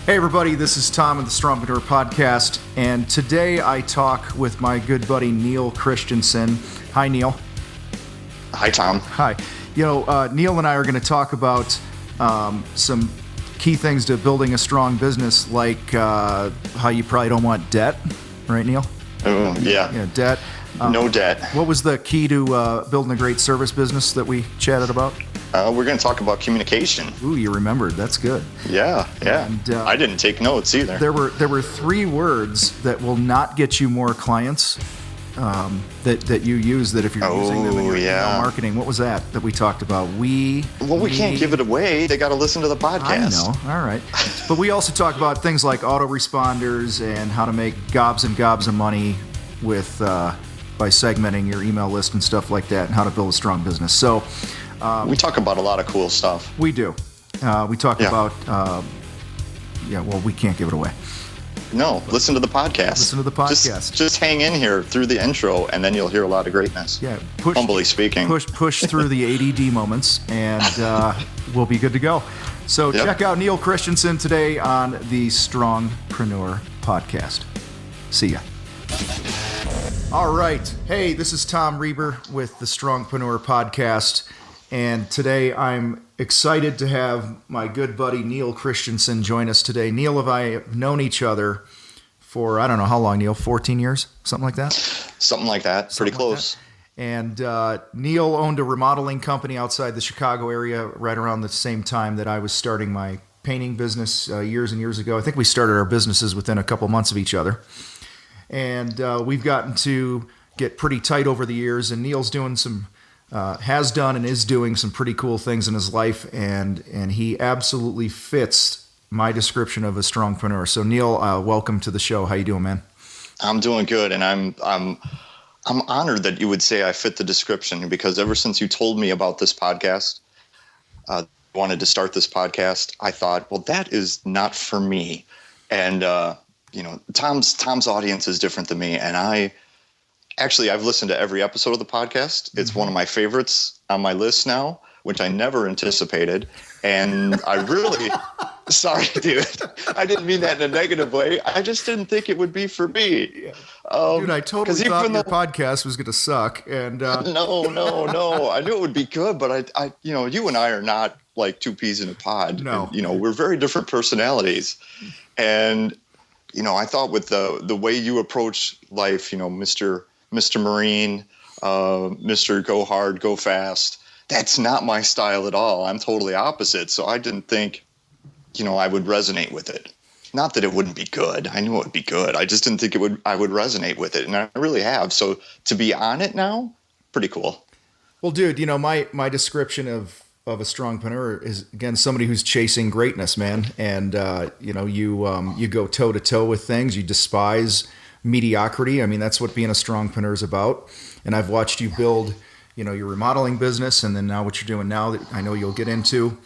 Hey everybody, this is Tom of the Strongpreneur Podcast, and today I talk with my good buddy Neil Kristianson. Hi, Neil. Hi, Tom. Hi. Neil and I are going to talk about some key things to building a strong business, like how you probably don't want debt, right, Neil? Yeah, debt. No debt. What was the key to building a great service business that we chatted about? We're going to talk about communication. Ooh, you remembered. That's good. Yeah. And, I didn't take notes either. There were three words that will not get you more clients that you use that if you're using them in your email marketing. What was that we talked about? We can't give it away. They got to listen to the podcast. I know. All right. But we also talk about things like autoresponders and how to make gobs and gobs of money with by segmenting your email list and stuff like that, and how to build a strong business. So we talk about a lot of cool stuff. We do. We talk about we can't give it away. No, listen to the podcast. Listen to the podcast. Just hang in here through the intro, and then you'll hear a lot of greatness. Yeah, humbly speaking. Push through the ADD moments, and we'll be good to go. So check out Neil Kristianson today on the Strongpreneur Podcast. See ya. All right. Hey, this is Tom Reber with the Strongpreneur Podcast, and today I'm excited to have my good buddy Neil Kristianson join us today. Neil and I have known each other for, I don't know how long, Neil, 14 years? Something like that? Something like that. Pretty close. And Neil owned a remodeling company outside the Chicago area right around the same time that I was starting my painting business years and years ago. I think we started our businesses within a couple months of each other. And we've gotten to get pretty tight over the years, and Neil's doing has done and is doing some pretty cool things in his life, and he absolutely fits my description of a strongpreneur. So Neil, welcome to the show. How you doing, man? I'm doing good, and I'm honored that you would say I fit the description, because ever since you told me about this podcast, wanted to start this podcast, I thought, well, that is not for me. And Tom's audience is different than me, and I've listened to every episode of the podcast. It's one of my favorites on my list now, which I never anticipated. And I really, sorry, dude, I didn't mean that in a negative way. I just didn't think it would be for me. Dude, I totally thought your podcast was going to suck. And No. I knew it would be good, but I you and I are not like two peas in a pod. No. And, we're very different personalities. And, I thought with the way you approach life, Mr. Marine, Mr. Go Hard, Go Fast, that's not my style at all. I'm totally opposite. So I didn't think, I would resonate with it. Not that it wouldn't be good. I knew it would be good. I just didn't think I would resonate with it. And I really have. So to be on it now, pretty cool. Well, dude, my description of a strongpreneur is, again, somebody who's chasing greatness, man. And, you go toe to toe with things. You despise mediocrity. I mean, that's what being a strongpreneur is about. And I've watched you build, your remodeling business, and then now what you're doing now that I know you'll get into.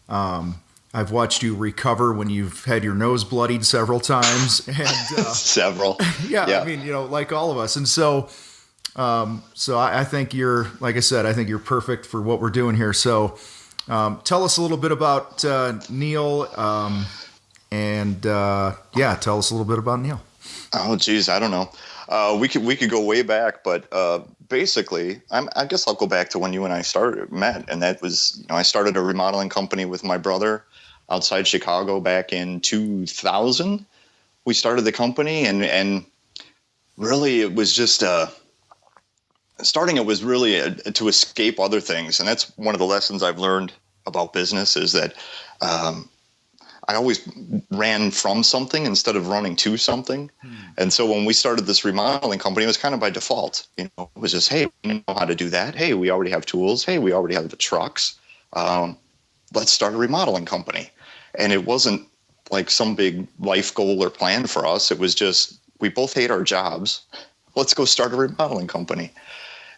I've watched you recover when you've had your nose bloodied several times. And several. Yeah. I mean, like all of us. And so I think you're, like I said, I think you're perfect for what we're doing here. So tell us a little bit about Neil, and tell us a little bit about Neil. Oh, geez, I don't know. We could go way back, but basically, I guess I'll go back to when you and I met, and that was, I started a remodeling company with my brother outside Chicago back in 2000. We started the company, and really it was just starting it was really to escape other things, and that's one of the lessons I've learned about business is that I always ran from something instead of running to something. And so when we started this remodeling company, it was kind of by default. It was just, hey, we know how to do that. Hey, we already have tools. Hey, we already have the trucks. Let's start a remodeling company. And it wasn't like some big life goal or plan for us. It was just, we both hate our jobs. Let's go start a remodeling company.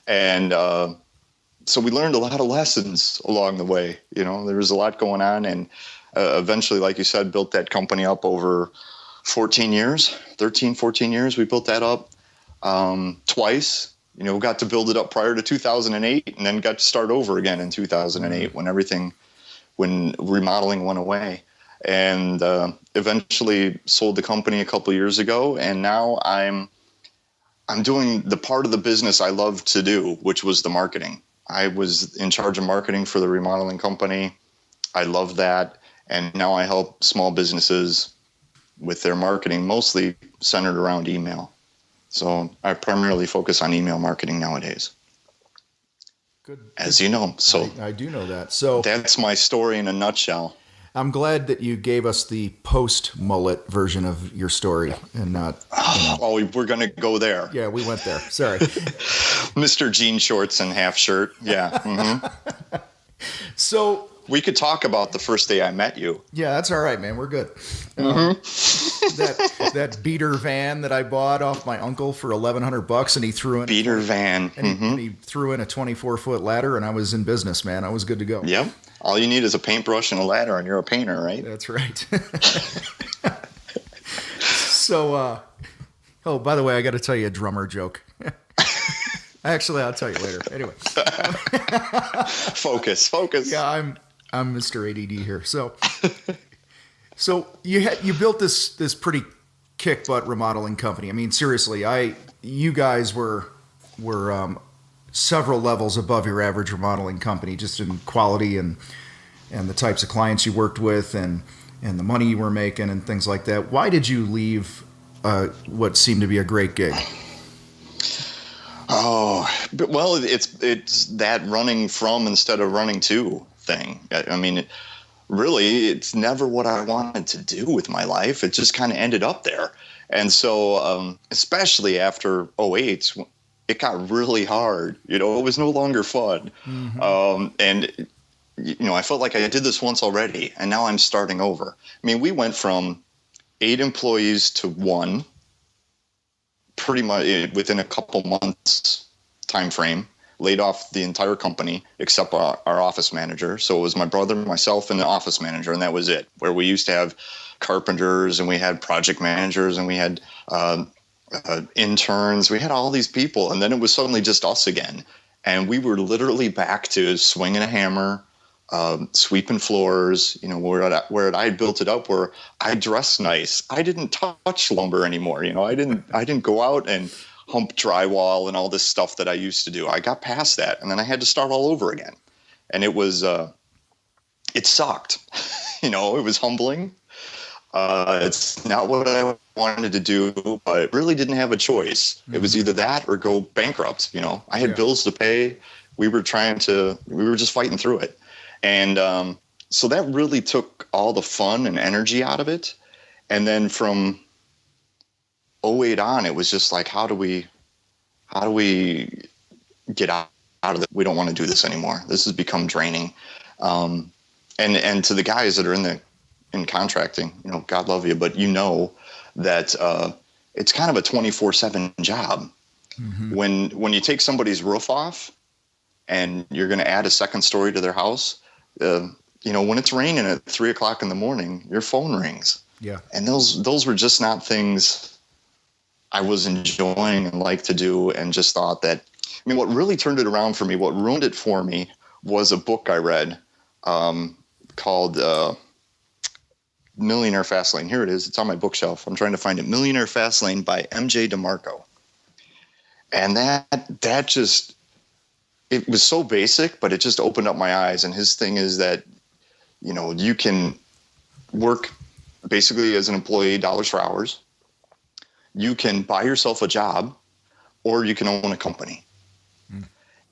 And so we learned a lot of lessons along the way. There was a lot going on, and eventually, like you said, built that company up over 13, 14 years. We built that up twice. Got to build it up prior to 2008, and then got to start over again in 2008 when remodeling went away. and eventually sold the company a couple years ago. And now I'm doing the part of the business I love to do, which was the marketing. I was in charge of marketing for the remodeling company. I love that. And now I help small businesses with their marketing, mostly centered around email. So I primarily focus on email marketing nowadays. Good. As you know. So I do know that. So that's my story in a nutshell. I'm glad that you gave us the post-mullet version of your story and not... Oh, we're going to go there. Yeah, we went there. Sorry. Mr. Jean shorts and half shirt. Yeah. Mm-hmm. So... We could talk about the first day I met you. Yeah, that's all right, man. We're good. That beater van that I bought off my uncle for $1,100, and he threw in van, and he threw in a 24-foot ladder, and I was in business, man. I was good to go. Yep. All you need is a paintbrush and a ladder, and you're a painter, right? That's right. So, oh, by the way, I got to tell you a drummer joke. Actually, I'll tell you later. Anyway. Focus. Yeah, I'm Mr. ADD here. So you built this pretty kick butt remodeling company. I mean, seriously, you guys were several levels above your average remodeling company, just in quality and the types of clients you worked with and the money you were making and things like that. Why did you leave what seemed to be a great gig? Oh, well, it's that running from instead of running to thing. I mean, really, it's never what I wanted to do with my life. It just kind of ended up there. And so, especially after '08, it got really hard. It was no longer fun. Mm-hmm. And, I felt like I did this once already, and now I'm starting over. I mean, we went from 8 employees to 1 pretty much within a couple months time frame. Laid off the entire company except our office manager. So it was my brother, myself, and the office manager, and that was it. Where we used to have carpenters, and we had project managers, and we had interns. We had all these people, and then it was suddenly just us again. And we were literally back to swinging a hammer, sweeping floors, where I had built it up, where I dressed nice. I didn't touch lumber anymore. I didn't go out and hump drywall and all this stuff that I used to do. I got past that, and then I had to start all over again. And it was, it sucked. It was humbling. It's not what I wanted to do, but really didn't have a choice. Mm-hmm. It was either that or go bankrupt. I had bills to pay. We were just fighting through it. And so that really took all the fun and energy out of it. And then from '08 on, it was just like, how do we get out of it? We don't want to do this anymore. This has become draining. And to the guys that are in contracting, God love you, but that it's kind of a 24/7 job. Mm-hmm. When you take somebody's roof off and you're going to add a second story to their house, when it's raining at 3:00 in the morning, your phone rings. Yeah. And those were just not things I was enjoying and like to do, and just thought that, what really turned it around for me, what ruined it for me, was a book I read called Millionaire Fastlane. Here it is. It's on my bookshelf. I'm trying to find it. Millionaire Fastlane by M.J. DeMarco. And that just, it was so basic, but it just opened up my eyes. And his thing is that, you can work basically as an employee, dollars for hours. You can buy yourself a job, or you can own a company. Mm.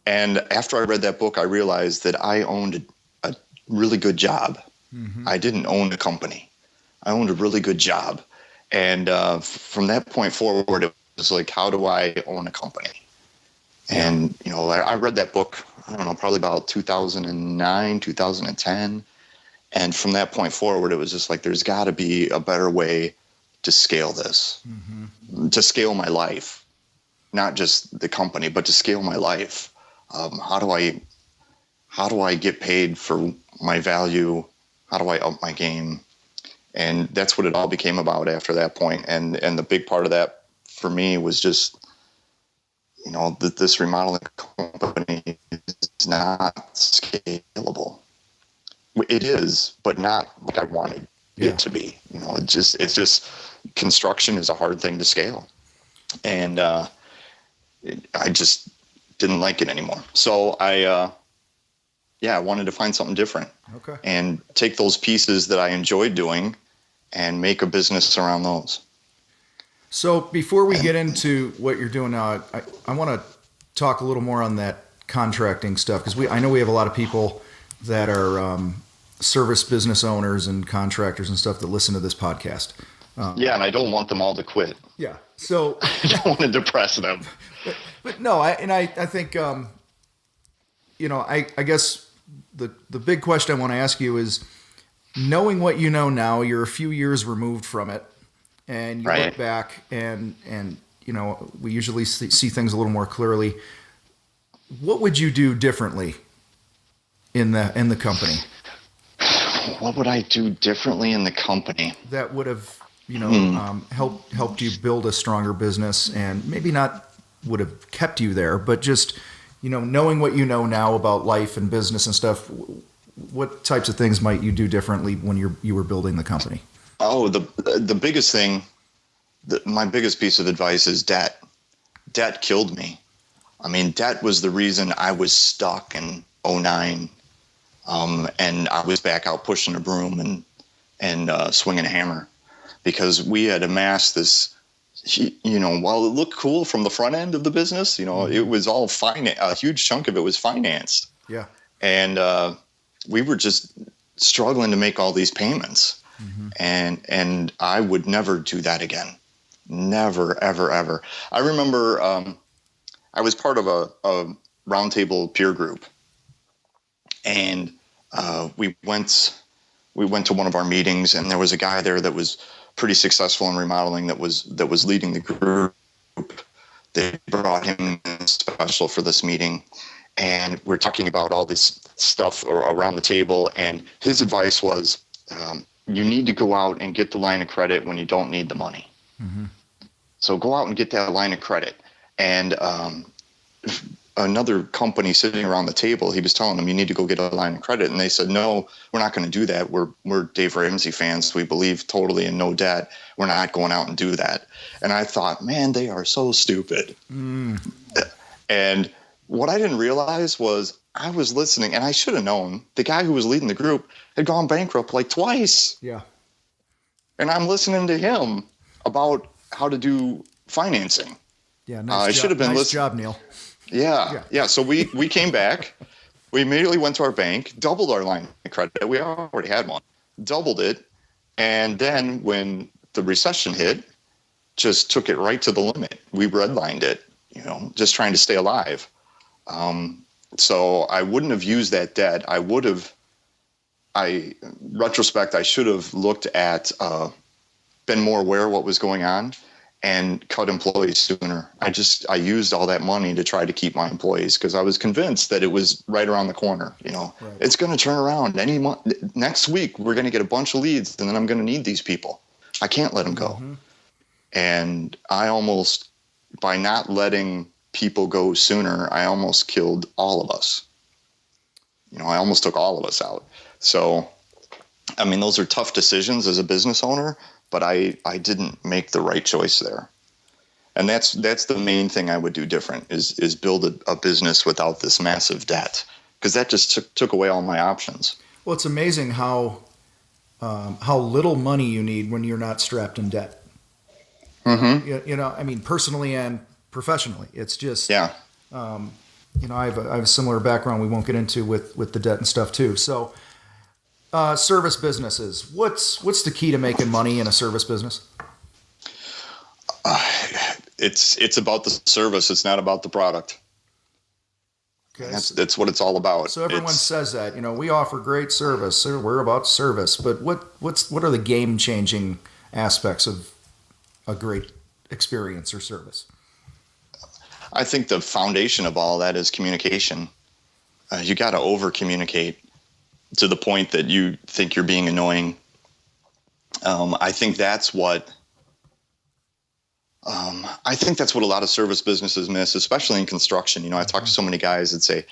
And after I read that book, I realized that I owned a really good job. Mm-hmm. I didn't own a company. I owned a really good job. And from that point forward, it was like, how do I own a company? Yeah. And, I read that book, I don't know, probably about 2009, 2010. And from that point forward, it was just like, there's got to be a better way to scale this, mm-hmm. to scale my life, not just the company, but to scale my life. How do I get paid for my value? How do I up my game? And that's what it all became about after that point. And the big part of that for me was just, this remodeling company is not scalable. It is, but not like I wanted. it to be. It's just construction is a hard thing to scale, and I just didn't like it anymore. So I wanted to find something different. Okay. And take those pieces that I enjoyed doing and make a business around those. So before we get into what you're doing now, I want to talk a little more on that contracting stuff, because I know we have a lot of people that are service business owners and contractors and stuff that listen to this podcast. And I don't want them all to quit. Yeah. So I don't want to depress them. But no, I think I guess the big question I want to ask you is, knowing what you know now, you're a few years removed from it, and you look back and we usually see things a little more clearly. What would you do differently in the company? What would I do differently in the company that would have helped you build a stronger business, and maybe not would have kept you there, but just knowing what you know now about life and business and stuff, what types of things might you do differently when you were building the company? Oh, the biggest thing, my biggest piece of advice is debt. Debt killed me. I mean, debt was the reason I was stuck in 2009, and I was back out pushing a broom and swinging a hammer, because we had amassed this. While it looked cool from the front end of the business, it was all a huge chunk of it was financed. Yeah. And we were just struggling to make all these payments. Mm-hmm. And I would never do that again. Never, ever, ever. I remember I was part of a roundtable peer group, and we went to one of our meetings, and there was a guy there that was pretty successful in remodeling that was leading the group. They brought him in special for this meeting, and we're talking about all this stuff around the table, and his advice was, you need to go out and get the line of credit when you don't need the money. Mm-hmm. So go out and get that line of credit. And another company sitting around the table, he was telling them, you need to go get a line of credit. And they said, no, we're not going to do that. We're Dave Ramsey fans. We believe totally in no debt. We're not going out and do that. And I thought, man, they are so stupid. Mm. And what I didn't realize was I was listening, and I should have known the guy who was leading the group had gone bankrupt like twice. Yeah. And I'm listening to him about how to do financing. Yeah. Nice job. Should have been nice job, Neil. Yeah. So we came back. We immediately went to our bank, doubled our line of credit. We already had one, doubled it. And then when the recession hit, just took it right to the limit. We redlined it, just trying to stay alive. So I wouldn't have used that debt. Retrospect, I should have looked at, been more aware of what was going on and cut employees sooner. I used all that money to try to keep my employees, because I was convinced that it was right around the corner. Right. It's going to turn around any month. Next week, we're going to get a bunch of leads, and then I'm going to need these people. I can't let them go. Mm-hmm. And I almost, by not letting people go sooner, I almost killed all of us. I almost took all of us out. So, I mean, those are tough decisions as a business owner, but I didn't make the right choice there. And that's the main thing I would do different is build a business without this massive debt, because that just took away all my options. Well, it's amazing how little money you need when you're not strapped in debt. Mm-hmm. I mean, personally and professionally, it's just, I have a similar background we won't get into with the debt and stuff too. So, service businesses, what's the key to making money in a service business? It's about the service. It's not about the product. Okay. That's what it's all about. So everyone says that, we offer great service, or we're about service, but what are the game-changing aspects of a great experience or service? I think the foundation of all that is communication. You got to over-communicate to the point that you think you're being annoying. I think that's what a lot of service businesses miss, especially in construction. I talk to so many guys that say,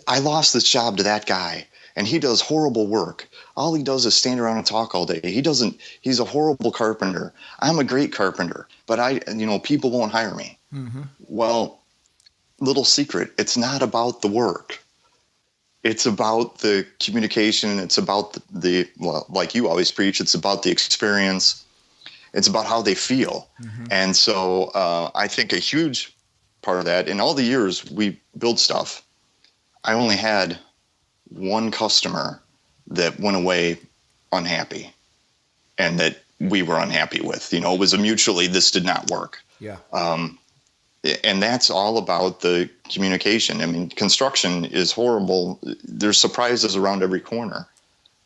I lost this job to that guy, and he does horrible work. All he does is stand around and talk all day. He's a horrible carpenter. I'm a great carpenter, but people won't hire me. Mm-hmm. Well, little secret, it's not about the work. It's about the communication. It's about like you always preach, it's about the experience. It's about how they feel. Mm-hmm. And so I think a huge part of that, in all the years we built stuff, I only had one customer that went away unhappy and that we were unhappy with. It was a mutually, this did not work. Yeah. And that's all about the communication. I mean, construction is horrible. There's surprises around every corner.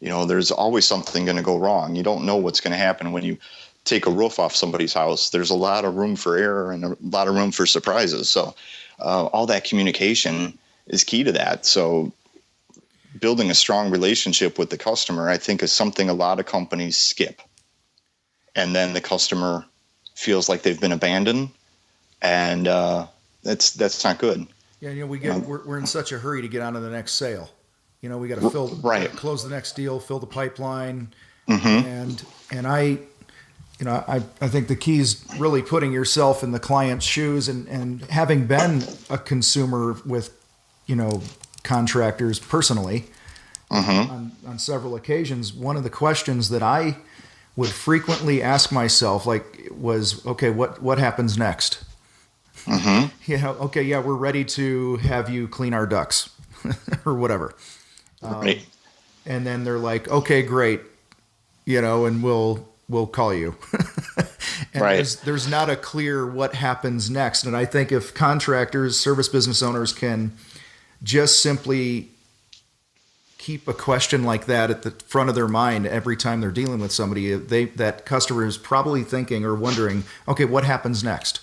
There's always something going to go wrong. You don't know what's going to happen when you take a roof off somebody's house. There's a lot of room for error and a lot of room for surprises. So all that communication is key to that. So building a strong relationship with the customer, I think, is something a lot of companies skip. And then the customer feels like they've been abandoned. And that's not good. Yeah, we're in such a hurry to get on to the next sale. We got to close the next deal, fill the pipeline, and I think the key is really putting yourself in the client's shoes and having been a consumer with contractors personally on several occasions. One of the questions that I would frequently ask myself was, okay, what happens next? Mm-hmm. We're ready to have you clean our ducts or whatever. Right. And then they're like, okay, great. And we'll call you. And right. There's not a clear what happens next. And I think if contractors, service business owners can just simply keep a question like that at the front of their mind every time they're dealing with somebody, that customer is probably thinking or wondering, okay, what happens next?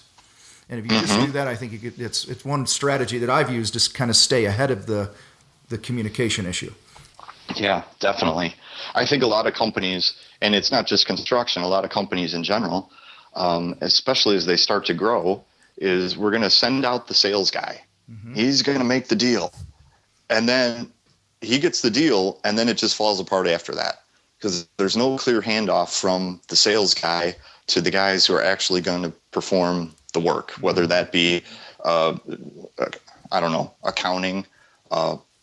And if you just do that, I think it's one strategy that I've used to kind of stay ahead of the communication issue. Yeah, definitely. I think a lot of companies, and it's not just construction, a lot of companies in general, especially as they start to grow, is we're going to send out the sales guy. Mm-hmm. He's going to make the deal. And then he gets the deal, and then it just falls apart after that because there's no clear handoff from the sales guy to the guys who are actually going to perform the work, whether that be, accounting,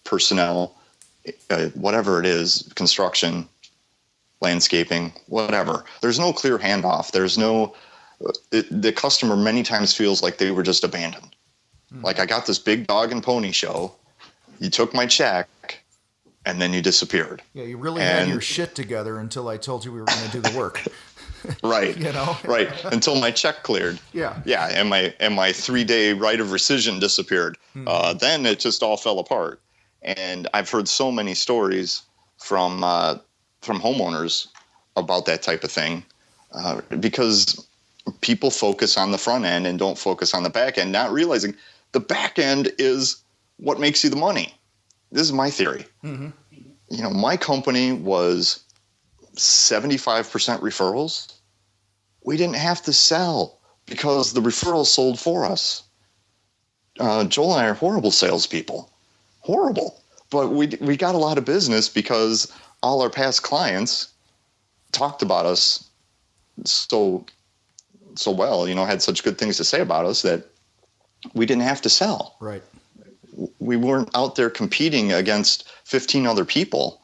personnel, whatever it is, construction, landscaping, whatever. There's no clear handoff. The customer many times feels like they were just abandoned. Like, I got this big dog and pony show. You took my check and then you disappeared. Yeah, you really had your shit together until I told you we were going to do the work. Right. Right. Until my check cleared. Yeah. Yeah. And my 3-day right of rescission disappeared. Then it just all fell apart. And I've heard so many stories from homeowners about that type of thing because people focus on the front end and don't focus on the back end, not realizing the back end is what makes you the money. This is my theory. Mm-hmm. My company was 75% referrals. We didn't have to sell because the referrals sold for us. Joel and I are horrible salespeople. Horrible. But we got a lot of business because all our past clients talked about us so well, had such good things to say about us that we didn't have to sell. Right. We weren't out there competing against 15 other people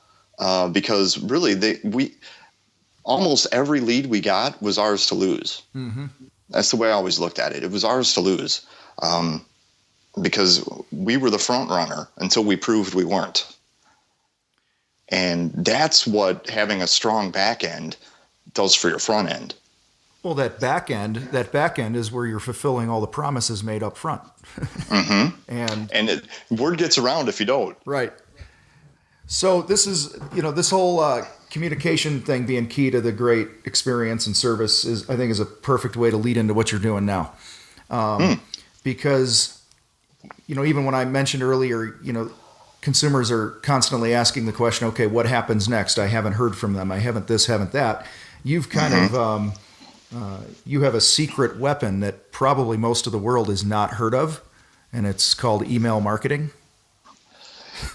because really almost every lead we got was ours to lose. Mm-hmm. That's the way I always looked at it. It was ours to lose because we were the front runner until we proved we weren't. And that's what having a strong back end does for your front end. Well, that back end is where you're fulfilling all the promises made up front. Mm-hmm. And word gets around if you don't. Right. So this is, this whole communication thing being key to the great experience and service is a perfect way to lead into what you're doing now. Because, even when I mentioned earlier, consumers are constantly asking the question, okay, what happens next? I haven't heard from them. I haven't this, haven't that. You've kind of, you have a secret weapon that probably most of the world is not heard of, and it's called email marketing.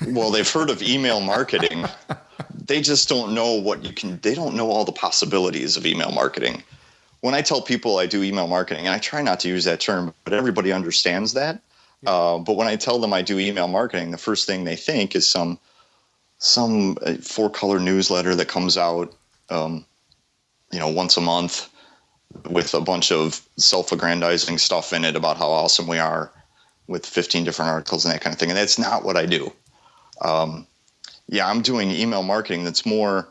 Well, they've heard of email marketing. They just don't know they don't know all the possibilities of email marketing. When I tell people I do email marketing, and I try not to use that term, but everybody understands that. But when I tell them I do email marketing, the first thing they think is some 4-color newsletter that comes out, once a month with a bunch of self-aggrandizing stuff in it about how awesome we are with 15 different articles and that kind of thing. And that's not what I do. I'm doing email marketing that's more,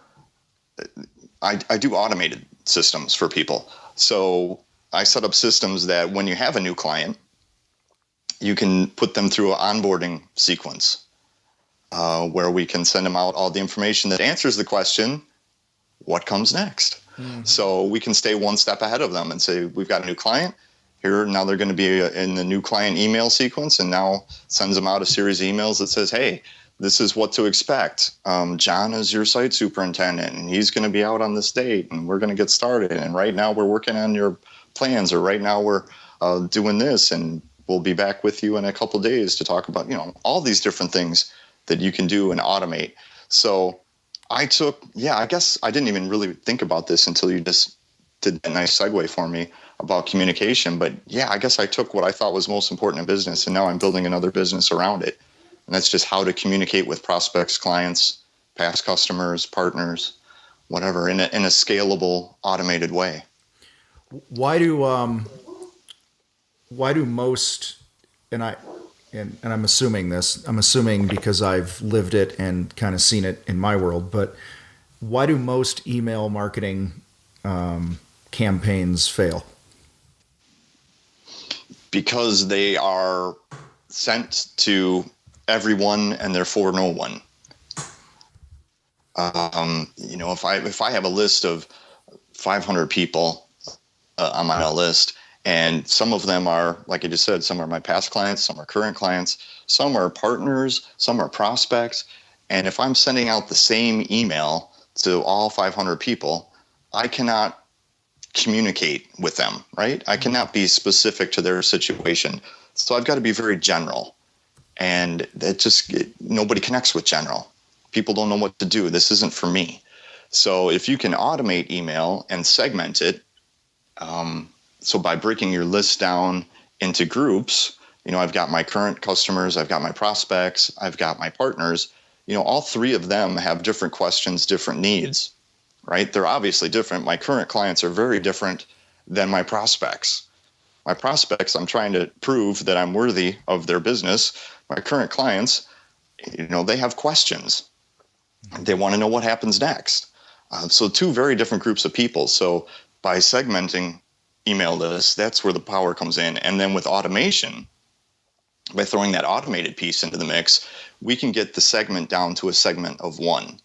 I do automated systems for people. So I set up systems that when you have a new client, you can put them through an onboarding sequence where we can send them out all the information that answers the question, what comes next? Mm-hmm. So we can stay one step ahead of them and say, we've got a new client here. Now they're going to be in the new client email sequence, and now sends them out a series of emails that says, hey, this is what to expect. John is your site superintendent, and he's going to be out on this date, and we're going to get started. And right now we're working on your plans, or right now we're doing this, and we'll be back with you in a couple of days to talk about, all these different things that you can do and automate. So I guess I didn't even really think about this until you just did a nice segue for me about communication. But I guess I took what I thought was most important in business, and now I'm building another business around it. And that's just how to communicate with prospects, clients, past customers, partners, whatever, in a scalable, automated way. Why do most, and I'm assuming because I've lived it and kind of seen it in my world, but why do most email marketing campaigns fail? Because they are sent to everyone and therefore no one. If I have a list of 500 people on my list, and some of them are, like I just said, some are my past clients, some are current clients, some are partners, some are prospects. And if I'm sending out the same email to all 500 people, I cannot communicate with them, right? I cannot be specific to their situation. So I've got to be very general. And nobody connects with general. People don't know what to do. This isn't for me. So if you can automate email and segment it, so by breaking your list down into groups, I've got my current customers, I've got my prospects, I've got my partners, all three of them have different questions, different needs, right? They're obviously different. My current clients are very different than my prospects. My prospects, I'm trying to prove that I'm worthy of their business. My current clients, they have questions. They want to know what happens next. So two very different groups of people. So by segmenting email lists, that's where the power comes in. And then with automation, by throwing that automated piece into the mix, we can get the segment down to a segment of one,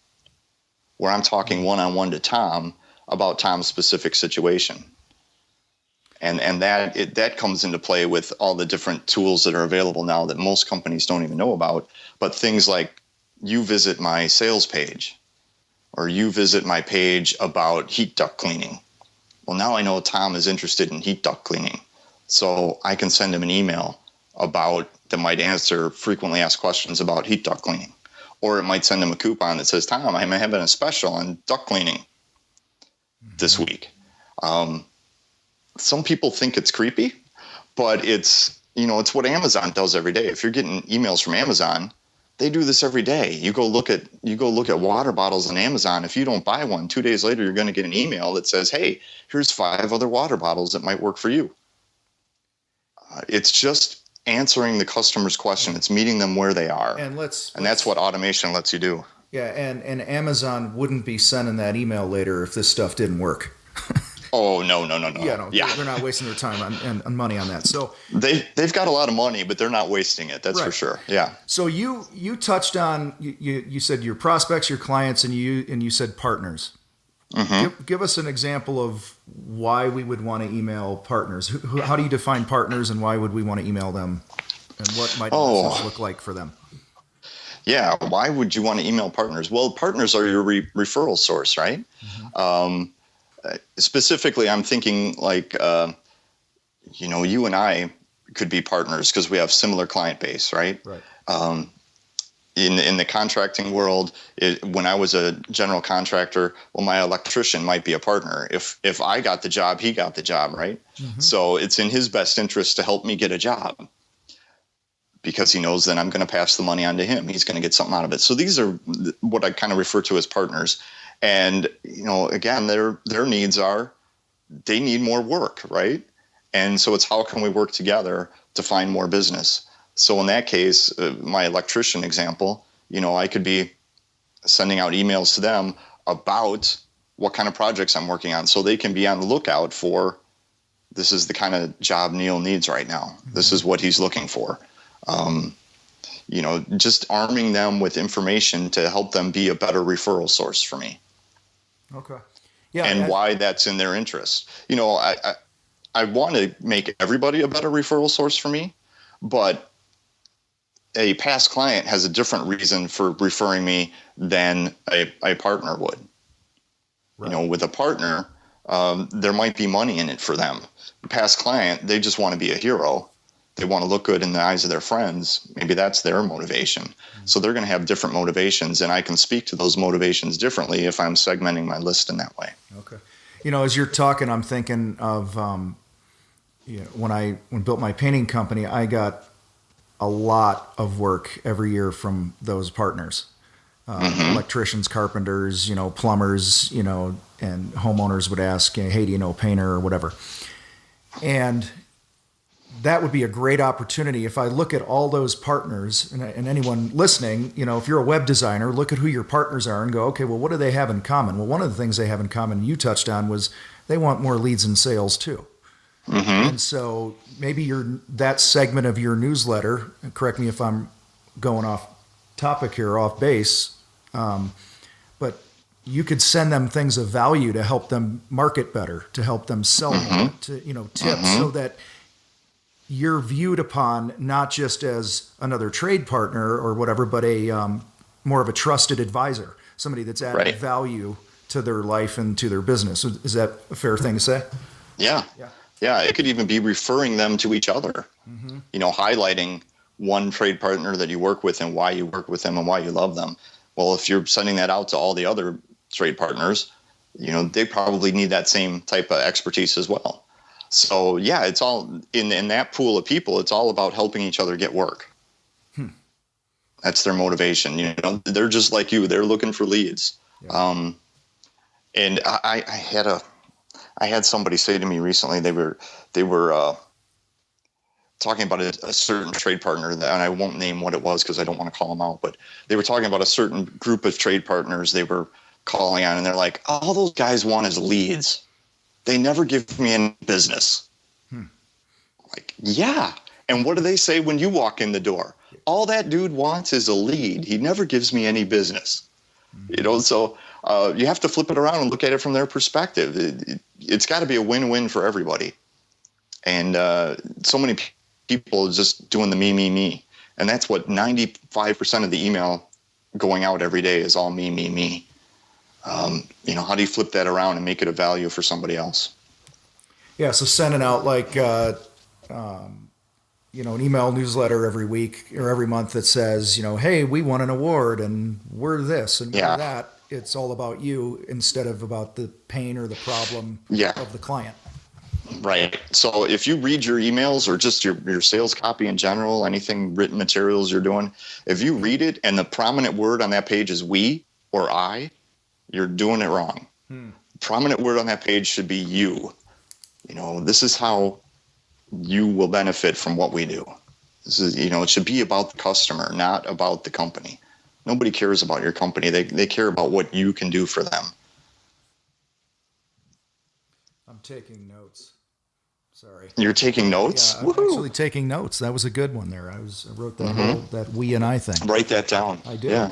where I'm talking one-on-one to Tom about Tom's specific situation. And that comes into play with all the different tools that are available now that most companies don't even know about. But things like you visit my sales page, or you visit my page about heat duct cleaning. Well, now I know Tom is interested in heat duct cleaning. So I can send him an email that might answer frequently asked questions about heat duct cleaning. Or it might send him a coupon that says, Tom, I'm having a special on duct cleaning this week. Some people think it's creepy, but it's what Amazon does every day. If you're getting emails from Amazon, they do this every day. You go look at water bottles on Amazon. If you don't buy one, 2 days later, you're going to get an email that says, hey, here's 5 other water bottles that might work for you. It's just answering the customer's question. It's meeting them where they are. And that's what automation lets you do. Yeah. And Amazon wouldn't be sending that email later if this stuff didn't work. Oh, no. Yeah, they're not wasting their time on money on that. So they've got a lot of money, but they're not wasting it. That's right. For sure. Yeah. So you touched on, you said your prospects, your clients, and you said partners. Mm-hmm. Give us an example of why we would want to email partners. How do you define partners, and why would we want to email them, and what might this look like for them? Yeah. Why would you want to email partners? Well, partners are your referral source, right? Mm-hmm. Specifically, I'm thinking like, you and I could be partners because we have similar client base, right? Right. in the contracting world, when I was a general contractor, well, my electrician might be a partner. If I got the job, he got the job, right? Mm-hmm. So it's in his best interest to help me get a job, because he knows that I'm going to pass the money on to him. He's going to get something out of it. So these are what I kind of refer to as partners. And, again, their needs are, they need more work, right? And so it's how can we work together to find more business? So in that case, my electrician example, I could be sending out emails to them about what kind of projects I'm working on, so they can be on the lookout for, this is the kind of job Neil needs right now. Mm-hmm. This is what he's looking for. Just arming them with information to help them be a better referral source for me. Okay. Yeah. And why that's in their interest. I want to make everybody a better referral source for me, but a past client has a different reason for referring me than a partner would. Right. With a partner, there might be money in it for them. A past client, they just want to be a hero. They want to look good in the eyes of their friends. Maybe that's their motivation. Mm-hmm. So they're going to have different motivations, and I can speak to those motivations differently if I'm segmenting my list in that way. Okay. As you're talking, I'm thinking of when I built my painting company, I got a lot of work every year from those partners, electricians, carpenters, plumbers, and homeowners would ask, hey, do you know a painter or whatever? And that would be a great opportunity. If I look at all those partners, and anyone listening, if you're a web designer, look at who your partners are and go, okay, well, what do they have in common? Well, one of the things they have in common you touched on was they want more leads and sales too. Mm-hmm. And so maybe that segment of your newsletter, correct me if I'm going off topic here, off base, but you could send them things of value to help them market better, to help them sell more, to, tips, so that you're viewed upon not just as another trade partner or whatever, but a more of a trusted advisor, somebody that's added value to their life and to their business. Is that a fair thing to say? Yeah. Yeah, it could even be referring them to each other, highlighting one trade partner that you work with and why you work with them and why you love them. Well, if you're sending that out to all the other trade partners, they probably need that same type of expertise as well. So, yeah, it's all in that pool of people. It's all about helping each other get work. That's their motivation. They're just like you. They're looking for leads. Yeah. And I had somebody say to me recently, they were talking about a certain trade partner, and I won't name what it was because I don't want to call them out, but they were talking about a certain group of trade partners they were calling on, and they're like, all those guys want is leads. They never give me any business. Like, yeah. And what do they say when you walk in the door? All that dude wants is a lead. He never gives me any business. So you have to flip it around and look at it from their perspective. It's got to be a win-win for everybody. And so many people just doing the me. And that's what 95% of the email going out every day is all me. How do you flip that around and make it a value for somebody else? Yeah, so sending out like, an email newsletter every week or every month that says, hey, we won an award and we're this and we're that. It's all about you instead of about the pain or the problem of the client. Right. So if you read your emails or just your sales copy in general, anything written materials you're doing, if you read it and the prominent word on that page is we or I, you're doing it wrong. Prominent word on that page should be you. This is how you will benefit from what we do. This is, it should be about the customer, not about the company. Nobody cares about your company. They care about what you can do for them. I'm taking notes. Sorry. You're taking notes? Yeah, I'm actually taking notes. That was a good one there. I wrote that that we and I thing. Write that down. I did. Yeah.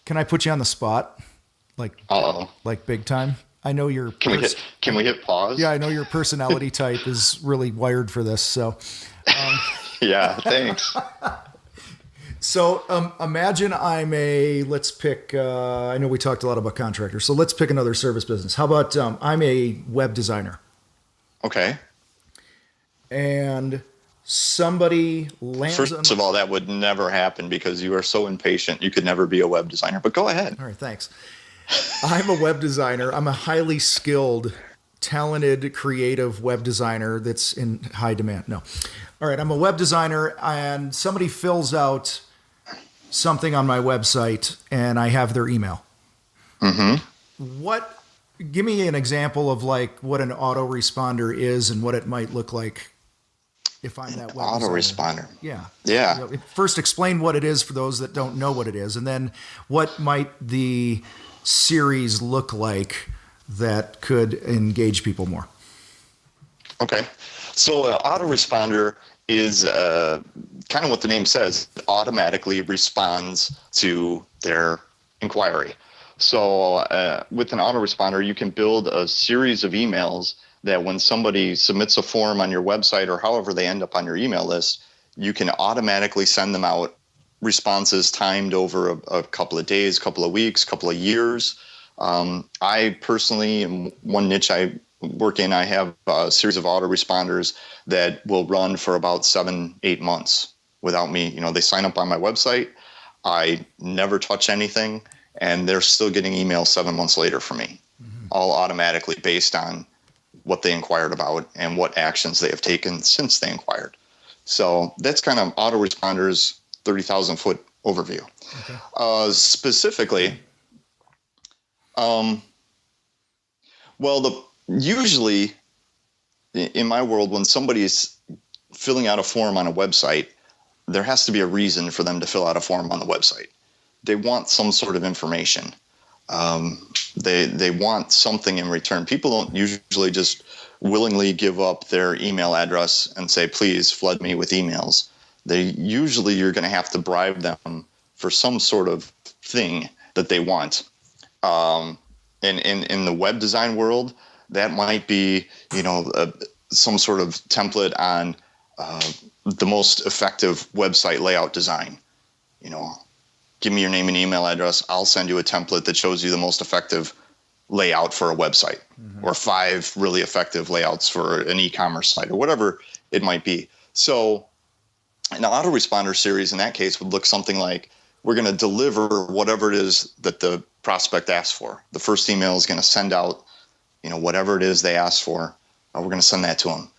Can I put you on the spot? Like big time? I know your. Can we hit pause? Yeah, I know your personality type is really wired for this. So. Yeah, thanks. So imagine let's pick, I know we talked a lot about contractors, so let's pick another service business. How about I'm a web designer. Okay. And somebody lands First of all, that would never happen because you are so impatient. You could never be a web designer, but go ahead. All right, thanks. I'm a web designer. I'm a highly skilled, talented, creative web designer that's in high demand. No. All right, I'm a web designer, and somebody fills out something on my website, and I have their email. Give me an example of like what an autoresponder is and what it might look like if I'm that web autoresponder. Yeah. Yeah. First, explain what it is for those that don't know what it is, and then what might the series look like that could engage people more. Okay. So autoresponder is kind of what the name says. It automatically responds to their inquiry. So with an autoresponder, you can build a series of emails that when somebody submits a form on your website or however they end up on your email list, you can automatically send them out responses timed over a couple of days, couple of weeks, couple of years. I personally, in one niche I work in, I have a series of autoresponders that will run for about 7-8 months without me. You know, they sign up on my website. I never touch anything, and they're still getting emails 7 months later from me, all automatically based on what they inquired about and what actions they have taken since they inquired. So that's kind of autoresponders 30,000-foot overview. Okay. Specifically, usually in my world, when somebody's filling out a form on a website, there has to be a reason for them to fill out a form on the website. They want some sort of information. They want something in return. People don't usually just willingly give up their email address and say, please flood me with emails. You're going to have to bribe them for some sort of thing that they want. In the web design world, that might be, some sort of template on the most effective website layout design. Give me your name and email address. I'll send you a template that shows you the most effective layout for a website, or 5 really effective layouts for an e-commerce site, or whatever it might be. So an autoresponder series in that case would look something like, we're going to deliver whatever it is that the prospect asks for. The first email is going to send out, whatever it is they asked for. We're going to send that to them.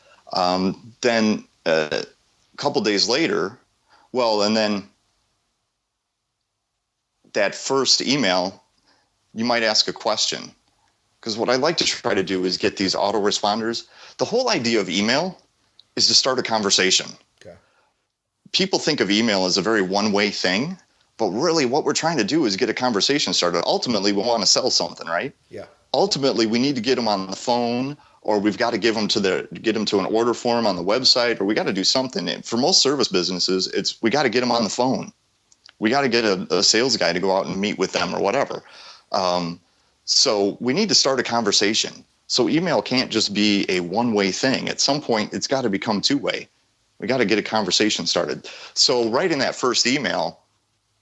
Then a couple days later, and then that first email, you might ask a question. Because what I like to try to do is get these autoresponders. The whole idea of email is to start a conversation. Okay. People think of email as a very one-way thing, but really what we're trying to do is get a conversation started. Ultimately, we want to sell something, right? Yeah. Ultimately, we need to get them on the phone, or we've got to get them to an order form on the website, or we got to do something. And for most service businesses, we got to get them on the phone. We got to get a sales guy to go out and meet with them or whatever. So we need to start a conversation. So email can't just be a one-way thing. At some point, it's got to become two-way. We got to get a conversation started. So right in that first email,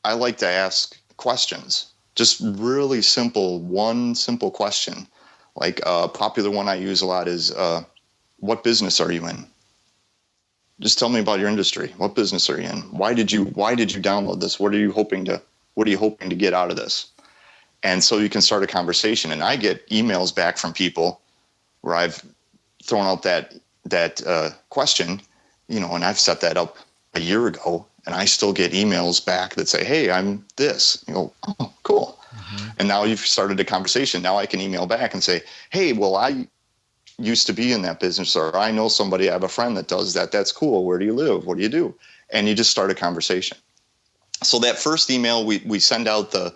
I like to ask questions. Just really simple, one simple question. Like a popular one I use a lot is, what business are you in? Just tell me about your industry. What business are you in? Why did you download this? What are you hoping to get out of this? And so you can start a conversation. And I get emails back from people where I've thrown out that question, and I've set that up a year ago, and I still get emails back that say, hey, I'm this. You go, oh, cool. Mm-hmm. And now you've started a conversation. Now I can email back and say, hey, I used to be in that business, or I know somebody, I have a friend that does that. That's cool. Where do you live? What do you do? And you just start a conversation. So that first email, we send out the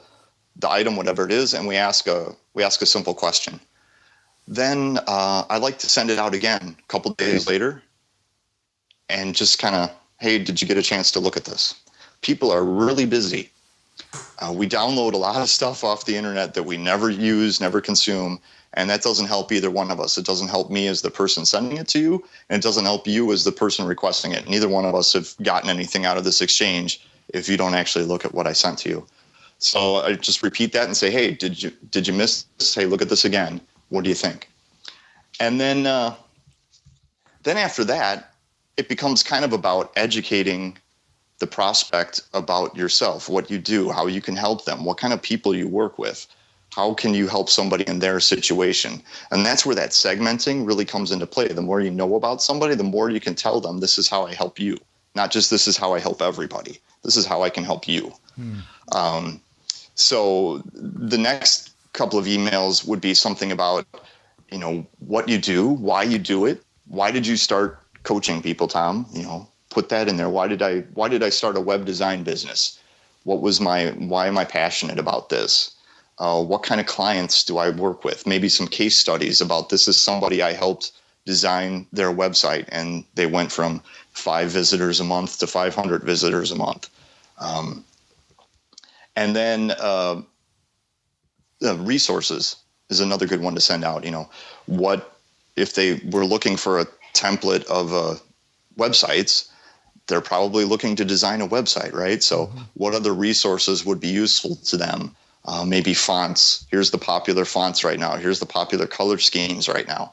item, whatever it is, and we ask a simple question. Then I like to send it out again a couple days later and just kind of, hey, did you get a chance to look at this? People are really busy. We download a lot of stuff off the internet that we never use, never consume, and that doesn't help either one of us. It doesn't help me as the person sending it to you, and it doesn't help you as the person requesting it. Neither one of us have gotten anything out of this exchange if you don't actually look at what I sent to you. So I just repeat that and say, hey, did you miss this? Hey, look at this again. What do you think? And then after that, it becomes kind of about educating the prospect about yourself, what you do, how you can help them, what kind of people you work with, how can you help somebody in their situation. And that's where that segmenting really comes into play. The more you know about somebody, the more you can tell them, this is how I help you. Not just this is how I help everybody. This is how I can help you. So the next couple of emails would be something about, what you do, why you do it. Why did you start coaching people, Tom? Put that in there. Why did I start a web design business? Why am I passionate about this? What kind of clients do I work with? Maybe some case studies about this is somebody I helped design their website and they went from 5 visitors a month to 500 visitors a month. And then the resources is another good one to send out. What if they were looking for a template of websites? They're probably looking to design a website, right? So what other resources would be useful to them? Maybe fonts. Here's the popular fonts right now. Here's the popular color schemes right now.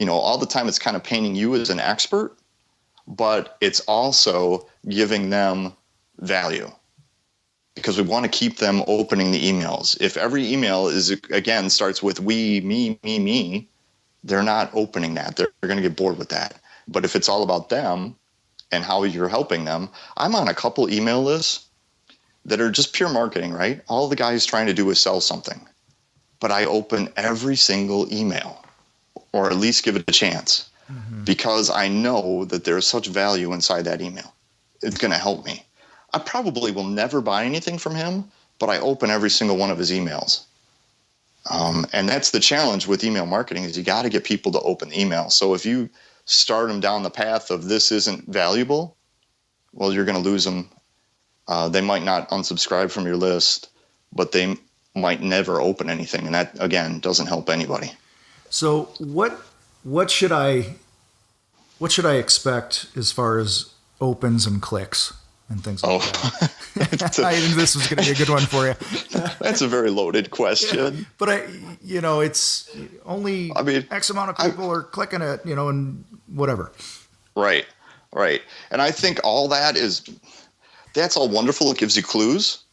All the time it's kind of painting you as an expert, but it's also giving them value because we want to keep them opening the emails. If every email starts with we, me, they're not opening that. They're going to get bored with that. But if it's all about them and how you're helping them, I'm on a couple email lists that are just pure marketing, right? All the guy's trying to do is sell something. But I open every single email, or at least give it a chance, because I know that there's such value inside that email. It's going to help me. I probably will never buy anything from him, but I open every single one of his emails. And that's the challenge with email marketing is you got to get people to open the email. So if you start them down the path of this isn't valuable, well, you're going to lose them. They might not unsubscribe from your list, but they might never open anything. And that, again, doesn't help anybody. So what should I expect as far as opens and clicks and things like that? I knew this was going to be a good one for you. That's a very loaded question. Yeah, but it's only X amount of people are clicking it, and whatever. Right. And I think all that's all wonderful. It gives you clues.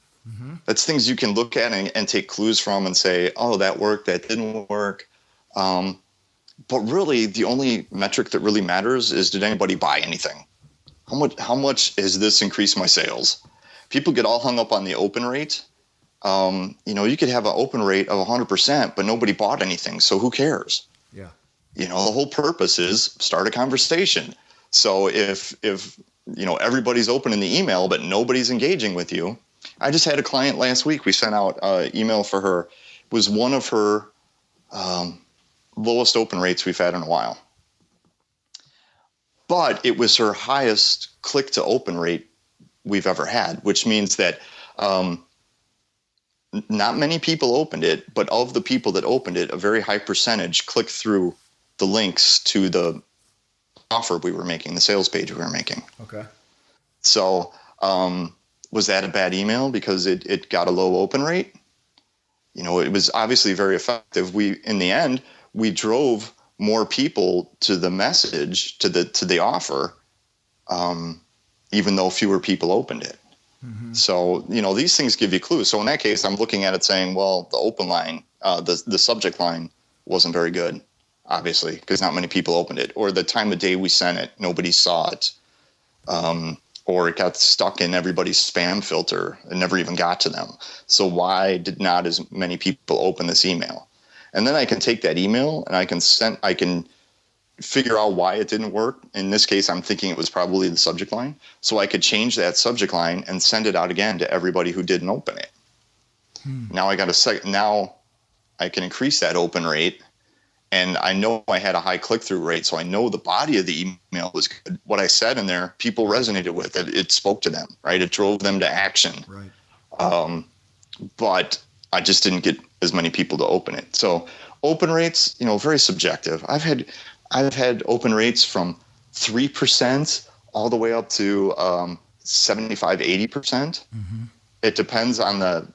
That's things you can look at and take clues from and say, oh, that worked, that didn't work. But really, the only metric that really matters is, did anybody buy anything? How much has this increased my sales? People get all hung up on the open rate. You could have an open rate of 100%, but nobody bought anything. So who cares? Yeah. The whole purpose is start a conversation. So if everybody's opening the email, but nobody's engaging with you. I just had a client last week. We sent out an email for her. It was one of her lowest open rates we've had in a while. But it was her highest click to open rate we've ever had, which means that not many people opened it, but of the people that opened it, a very high percentage clicked through the links to the offer we were making, the sales page we were making. Okay. So was that a bad email because it got a low open rate? It was obviously very effective. In the end, we drove more people to the message, to the offer, even though fewer people opened it. So, these things give you clues. So in that case, I'm looking at it saying, well, the open line, the subject line wasn't very good, obviously, because not many people opened it. Or the time of day we sent it, nobody saw it. Or it got stuck in everybody's spam filter and never even got to them. So why did not as many people open this email? And then I can take that email and I can figure out why it didn't work. In this case, I'm thinking it was probably the subject line. So I could change that subject line and send it out again to everybody who didn't open it. Now I can increase that open rate. And I know I had a high click-through rate, so I know the body of the email was good. What I said in there, people resonated with it. It spoke to them, right? It drove them to action. Right. But I just didn't get as many people to open it. So open rates, very subjective. I've had open rates from 3% all the way up to 75, 80%. It depends on the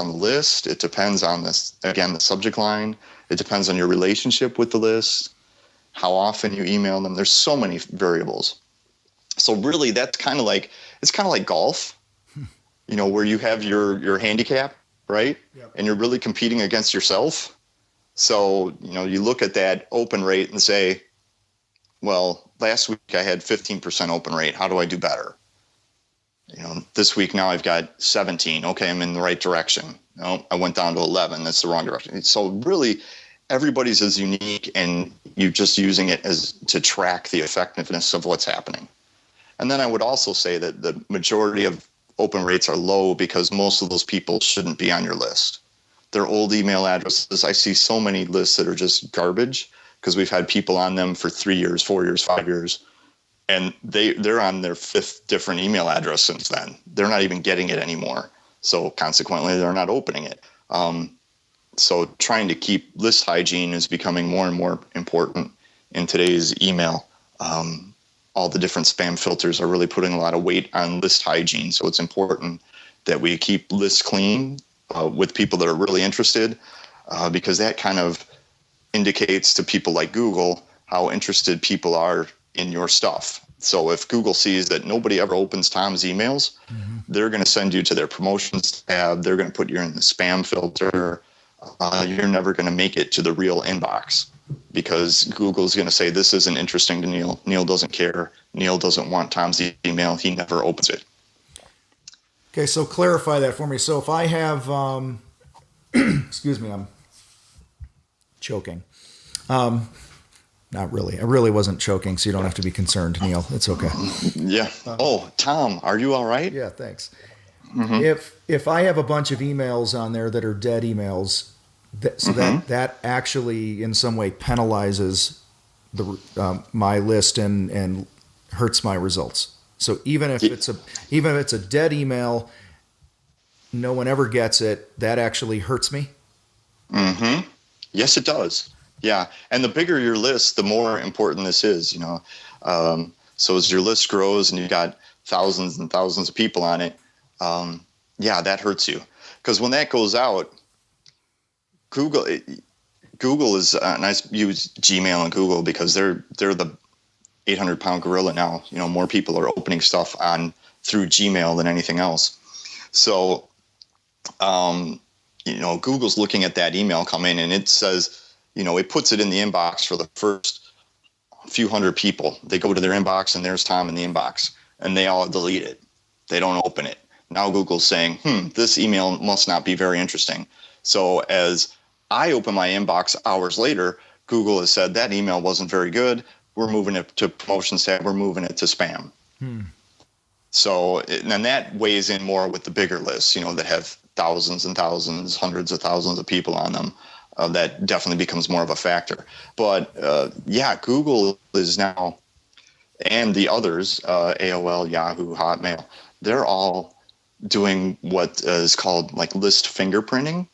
list. It depends on the subject line. It depends on your relationship with the list, how often you email them. There's so many variables. So really, it's kind of like golf, where you have your handicap, right? Yep. And you're really competing against yourself. So, you look at that open rate and say, well, last week I had 15% open rate. How do I do better? This week now I've got 17. Okay, I'm in the right direction. No, I went down to 11. That's the wrong direction. So really, everybody's is unique, and you're just using it as to track the effectiveness of what's happening. And then I would also say that the majority of open rates are low because most of those people shouldn't be on your list. They're old email addresses. I see so many lists that are just garbage because we've had people on them for 3 years, 4 years, 5 years, and they're on their 5th different email address since then. They're not even getting it anymore. So consequently, they're not opening it. So trying to keep list hygiene is becoming more and more important in today's email. All the different spam filters are really putting a lot of weight on list hygiene. So it's important that we keep lists clean with people that are really interested, because that kind of indicates to people like Google how interested people are in your stuff. So if Google sees that nobody ever opens Tom's emails, they're going to send you to their promotions tab. They're going to put you in the spam filter. You're never going to make it to the real inbox because Google's going to say, this isn't interesting to Neil. Neil doesn't care. Neil doesn't want Tom's email. He never opens it. Okay, so clarify that for me. So if I have, excuse me, I'm choking. Not really. I really wasn't choking, so you don't have to be concerned, Neil. It's okay. Yeah. Tom, are you all right? Yeah, thanks. If I have a bunch of emails on there that are dead emails, that actually in some way penalizes my list and hurts my results. So even if it's a dead email, no one ever gets it. That actually hurts me. Yes, it does. Yeah, and the bigger your list, the more important this is. So as your list grows and you've got thousands and thousands of people on it, that hurts you because when that goes out, Google is, and I use Gmail and Google because they're the 800-pound gorilla now. More people are opening stuff through Gmail than anything else. So, Google's looking at that email come in and it says, it puts it in the inbox for the first few hundred people. They go to their inbox and there's Tom in the inbox and they all delete it. They don't open it. Now Google's saying, this email must not be very interesting. So as I open my inbox hours later, Google has said that email wasn't very good. We're moving it to promotions tab. We're moving it to spam. So, and that weighs in more with the bigger lists, that have thousands and thousands, hundreds of thousands of people on them. That definitely becomes more of a factor. But Google is now, and the others, AOL, Yahoo, Hotmail, they're all doing what is called like list fingerprinting.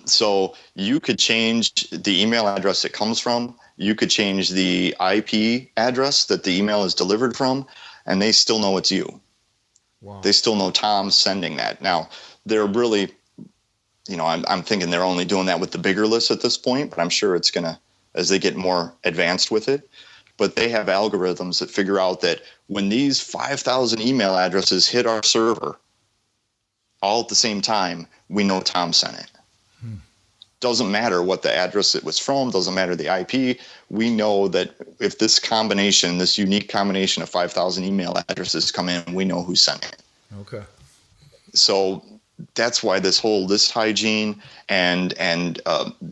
So you could change the email address it comes from. You could change the IP address that the email is delivered from, and they still know it's you. Wow. They still know Tom's sending that. Now, they're really, I'm thinking they're only doing that with the bigger lists at this point, but I'm sure it's going to, as they get more advanced with it. But they have algorithms that figure out that when these 5,000 email addresses hit our server all at the same time, we know Tom sent it. Doesn't matter what the address it was from, doesn't matter the IP. We know that if this unique combination of 5,000 email addresses come in, we know who sent it. Okay. So that's why this whole list hygiene and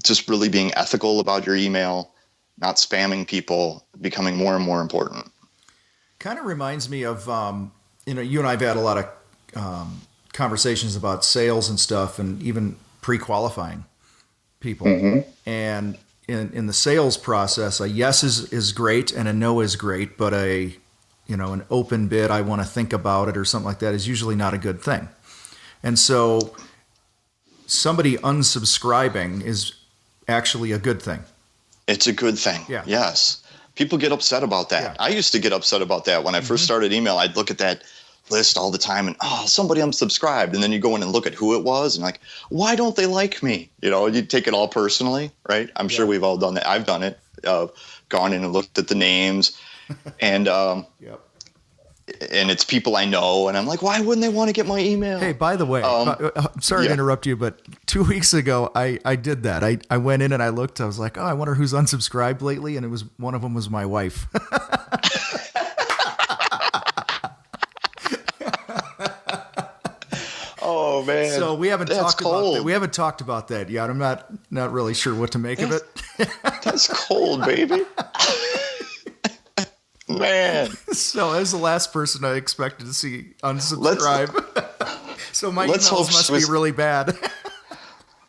just really being ethical about your email, not spamming people, becoming more and more important. Kind of reminds me of, you and I have had a lot of conversations about sales and stuff, and even pre-qualifying people. And in the sales process, a yes is great and a no is great, but an open bid, I want to think about it or something like that, is usually not a good thing. And so somebody unsubscribing is actually a good thing. It's a good thing. Yeah. Yes. People get upset about that. Yeah. I used to get upset about that. When I first started email, I'd look at that list all the time and, somebody unsubscribed. And then you go in and look at who it was and why don't they like me? You take it all personally, right? I'm sure we've all done that. I've done it. gone in and looked at the names, and Yep. and it's people I know, and I'm like, why wouldn't they want to get my email? Hey, by the way, I'm sorry to interrupt you, but 2 weeks ago I did that. I went in and I looked. I was like, oh, I wonder who's unsubscribed lately, and it was one of them was my wife. Oh man! So we haven't talked cold. about that. We haven't talked about that yet. I'm not really sure what to make of it. That's cold, baby. Man. So as the last person I expected to see unsubscribe. So my emails must be really bad.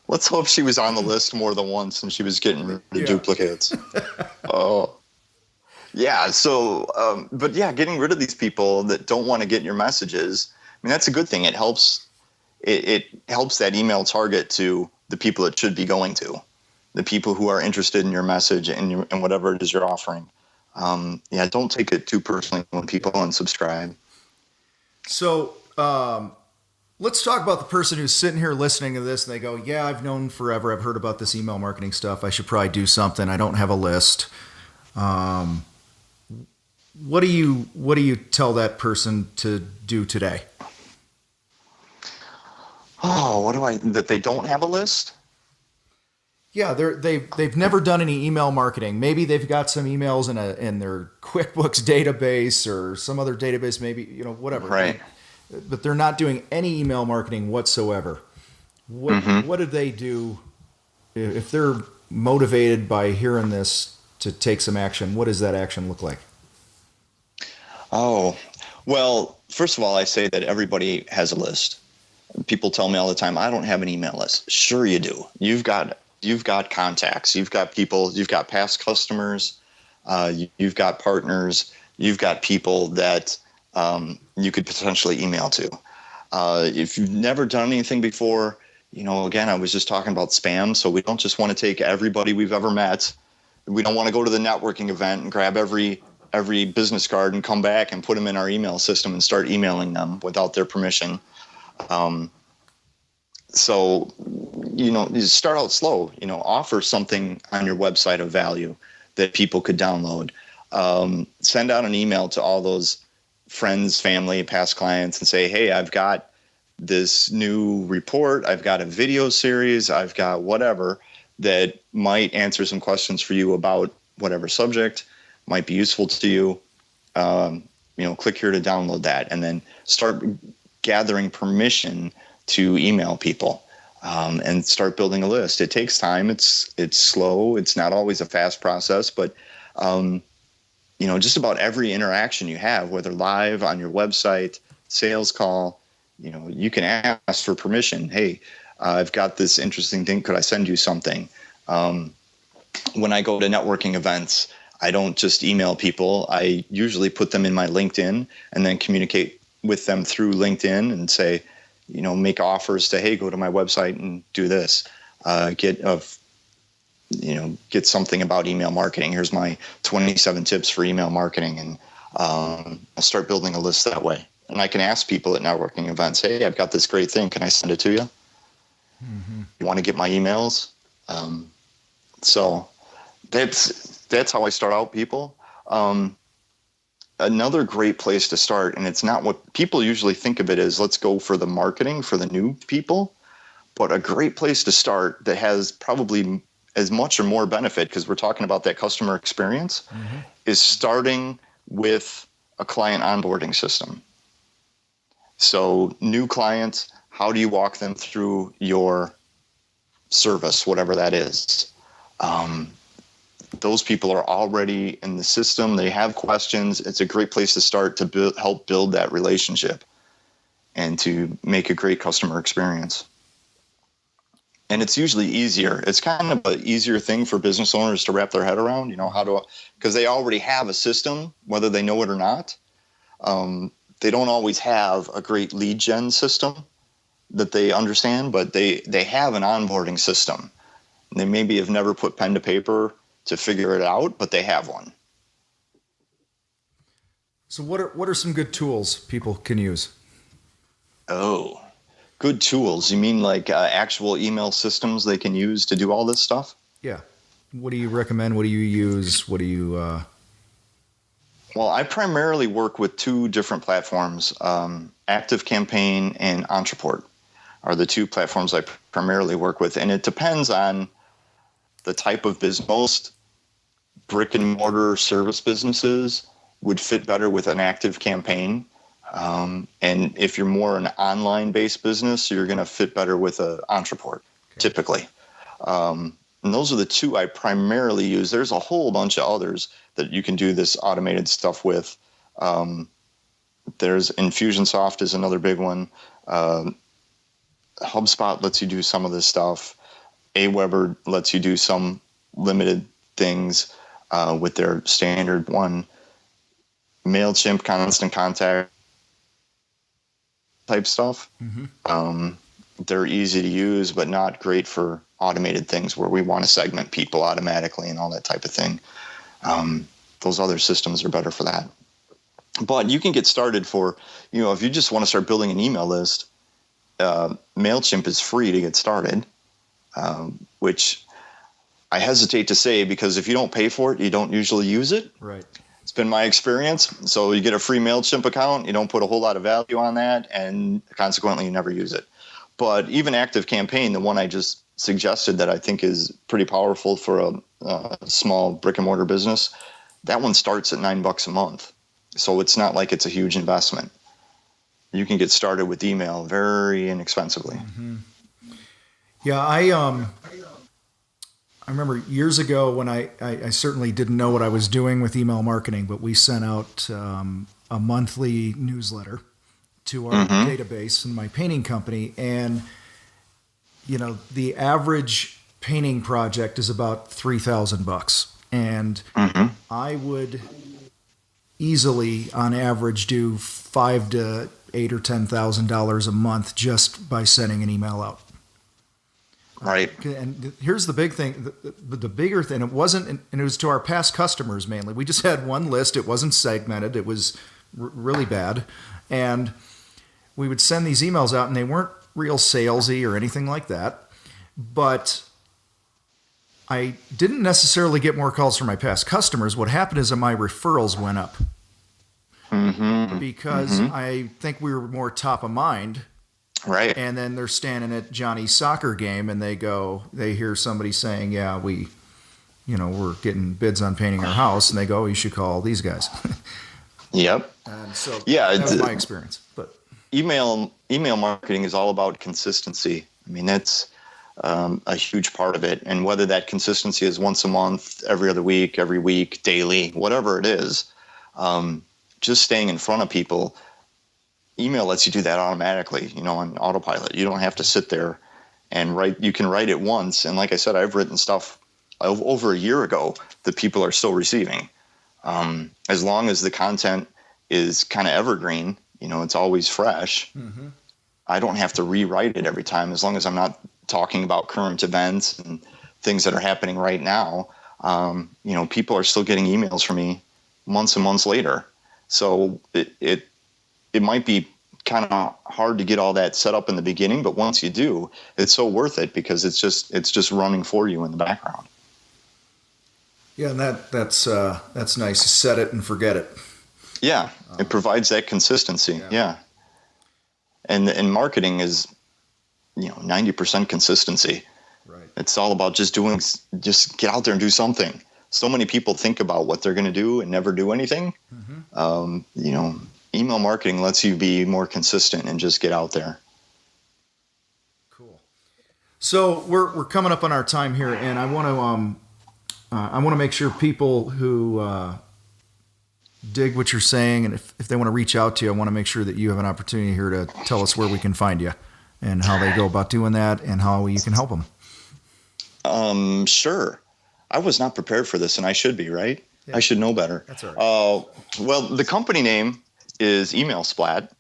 Let's hope she was on the list more than once and she was getting rid of duplicates. Oh. Yeah. So, but yeah, getting rid of these people that don't want to get your messages. I mean, that's a good thing. It helps. It helps that email target to the people it should be going to, the people who are interested in your message and whatever it is you're offering. Yeah, don't take it too personally when people unsubscribe. So let's talk about the person who's sitting here listening to this and they go, yeah, I've known forever. I've heard about this email marketing stuff. I should probably do something. I don't have a list. What do you tell that person to do today? Oh, that they don't have a list? Yeah, they've never done any email marketing. Maybe they've got some emails in their QuickBooks database or some other database, maybe, whatever. Right. But they're not doing any email marketing whatsoever. What do they do if they're motivated by hearing this to take some action? What does that action look like? Oh, well, first of all, I say that everybody has a list. People tell me all the time, I don't have an email list. Sure you do. You've got contacts, you've got people, you've got past customers, you've got partners, you've got people that you could potentially email to. If you've never done anything before, again, I was just talking about spam, so we don't just want to take everybody we've ever met. We don't want to go to the networking event and grab every business card and come back and put them in our email system and start emailing them without their permission. So, you start out slow, offer something on your website of value that people could download. Send out an email to all those friends, family, past clients and say, hey, I've got this new report. I've got a video series. I've got whatever that might answer some questions for you about whatever subject might be useful to you. Click here to download that and then start gathering permission to email people and start building a list. It takes time. It's slow. It's not always a fast process, but just about every interaction you have, whether live on your website, sales call, you can ask for permission. Hey, I've got this interesting thing. Could I send you something? When I go to networking events, I don't just email people. I usually put them in my LinkedIn and then communicate with them through LinkedIn and say, make offers to, hey, go to my website and do this. Get something about email marketing. Here's my 27 tips for email marketing. And I'll start building a list that way. And I can ask people at networking events, hey, I've got this great thing. Can I send it to you? Mm-hmm. You want to get my emails? So that's how I start out, people. Another great place to start, and it's not what people usually think of it as, let's go for the marketing for the new people, but a great place to start that has probably as much or more benefit, because we're talking about that customer experience, is starting with a client onboarding system. So new clients, how do you walk them through your service, whatever that is? Those people are already in the system. They have questions. It's a great place to start to help build that relationship and to make a great customer experience. And it's usually easier. It's kind of an easier thing for business owners to wrap their head around, because they already have a system, whether they know it or not. They don't always have a great lead gen system that they understand, but they have an onboarding system. They maybe have never put pen to paper to figure it out, but they have one. So what are some good tools people can use? Oh, good tools. You mean like actual email systems they can use to do all this stuff? Yeah. what do you recommend? What do you use? What do you? Well, I primarily work with two different platforms. Active Campaign and Entreport are the two platforms I primarily work with, and it depends on the type of business. Most brick and mortar service businesses would fit better with an Active Campaign. And if you're more an online based business, you're going to fit better with an Entreport, typically. And those are the two I primarily use. There's a whole bunch of others that you can do this automated stuff with. There's Infusionsoft is another big one. HubSpot lets you do some of this stuff. Aweber lets you do some limited things with their standard one. MailChimp, Constant Contact type stuff. They're easy to use, but not great for automated things where we want to segment people automatically and all that type of thing. Those other systems are better for that. But you can get started for, if you just want to start building an email list, MailChimp is free to get started, which I hesitate to say because if you don't pay for it, you don't usually use it. Right. It's been my experience. So you get a free MailChimp account, you don't put a whole lot of value on that, and consequently you never use it. But even Active Campaign, the one I just suggested that I think is pretty powerful for a small brick and mortar business, that one starts at $9 a month. So it's not like it's a huge investment. You can get started with email very inexpensively. Yeah, I remember years ago when I certainly didn't know what I was doing with email marketing, but we sent out a monthly newsletter to our database in my painting company. And, the average painting project is about $3,000. And I would easily, on average, do $5,000 to $8,000 or $10,000 a month just by sending an email out. Right. And here's the big thing. The bigger thing, it wasn't, and it was to our past customers mainly. We just had one list. It wasn't segmented. It was really bad. And we would send these emails out, and they weren't real salesy or anything like that. But I didn't necessarily get more calls from my past customers. What happened is that my referrals went up because I think we were more top of mind. Right. And then they're standing at Johnny's soccer game and they hear somebody saying, yeah, we're getting bids on painting our house. And they go, oh, you should call these guys. Yep. And so that was my experience. But email marketing is all about consistency. I mean, that's a huge part of it. And whether that consistency is once a month, every other week, every week, daily, whatever it is, just staying in front of people. Email lets you do that automatically, on autopilot. You don't have to sit there and write. You can write it once. And like I said, I've written stuff over a year ago that people are still receiving. As long as the content is kind of evergreen, it's always fresh. I don't have to rewrite it every time as long as I'm not talking about current events and things that are happening right now. People are still getting emails from me months and months later. So it might be kind of hard to get all that set up in the beginning, but once you do, it's so worth it because it's just running for you in the background. Yeah, and that's nice. Set it and forget it. Yeah, it provides that consistency. Yeah. And marketing is 90% consistency. Right. It's all about just get out there and do something. So many people think about what they're going to do and never do anything. Email marketing lets you be more consistent and just get out there. Cool. So we're coming up on our time here, and I want to make sure people who dig what you're saying, and if they want to reach out to you, I want to make sure that you have an opportunity here to tell us where we can find you and how they go about doing that and how you can help them. Sure. I was not prepared for this, and I should be, right? Yeah. I should know better. That's all right. Well, the company name is Email Splat.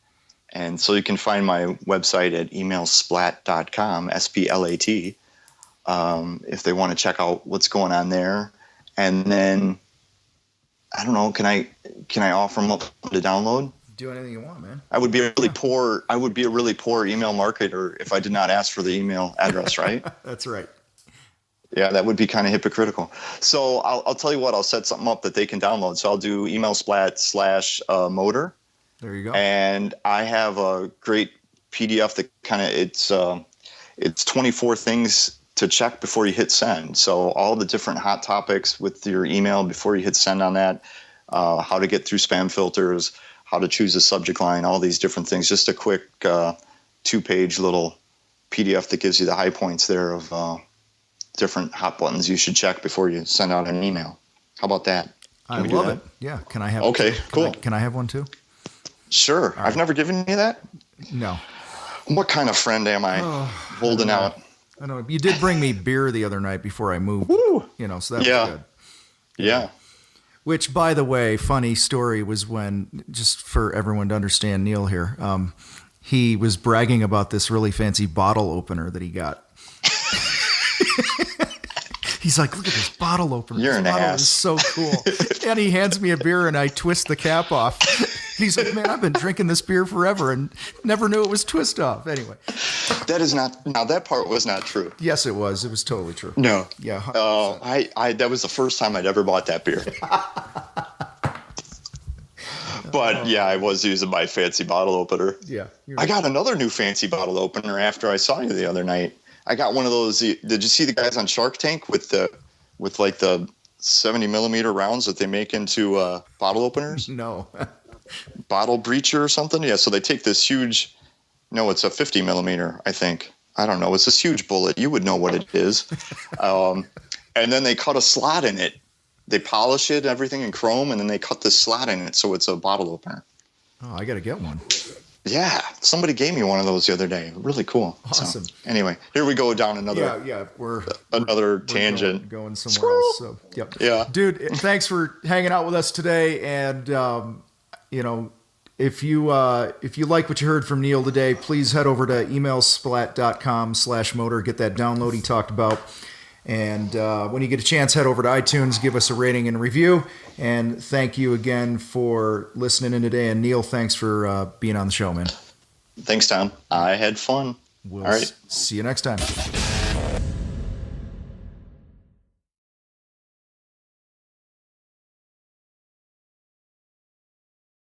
And so you can find my website at emailsplat.com, SPLAT, if they want to check out what's going on there. And then, I don't know, can I offer them up to download? Do anything you want, man. I would be a really poor email marketer if I did not ask for the email address, right? That's right. Yeah, that would be kind of hypocritical. So I'll tell you what, I'll set something up that they can download. So I'll do email splat / motor. There you go. And I have a great PDF that kind of it's 24 things to check before you hit send. So all the different hot topics with your email before you hit send on that, how to get through spam filters, how to choose a subject line, all these different things. Just a quick 2-page little PDF that gives you the high points there of different hot buttons you should check before you send out an email. How about that? I love it. Yeah. Can I have? Okay, cool. Can I have one too? Sure. Right. I've never given you that. No. What kind of friend am I holding out? I know. You did bring me beer the other night before I moved. Woo. So that was good. Yeah. Which, by the way, funny story was when, just for everyone to understand Neil here, he was bragging about this really fancy bottle opener that he got. He's like, look at this bottle opener. You're an ass. Is so cool. And he hands me a beer and I twist the cap off. He's like, man, I've been drinking this beer forever and never knew it was twist off. Anyway. That part was not true. Yes, it was. It was totally true. No. Yeah. That was the first time I'd ever bought that beer. But yeah, I was using my fancy bottle opener. Yeah. I got another new fancy bottle opener after I saw you the other night. I got one of those. Did you see the guys on Shark Tank with the 70 millimeter rounds that they make into bottle openers? No. Bottle breacher or something? Yeah. So they take this huge. No, it's a 50 millimeter. I think. I don't know. It's this huge bullet. You would know what it is. And then they cut a slot in it. They polish it, everything in chrome, and then they cut this slot in it so it's a bottle opener. Oh, I got to get one. Yeah, somebody gave me one of those the other day. Really cool. Awesome. So, anyway, here we go down another. Yeah, we're tangent. Going somewhere else. So, yep. Yeah, dude, thanks for hanging out with us today. And if you like what you heard from Neil today, please head over to emailsplat.com/motor. Get that download he talked about. And when you get a chance, head over to iTunes, give us a rating and review. And thank you again for listening in today. And Neil, thanks for being on the show, man. Thanks, Tom. I had fun. We'll All right. see you next time.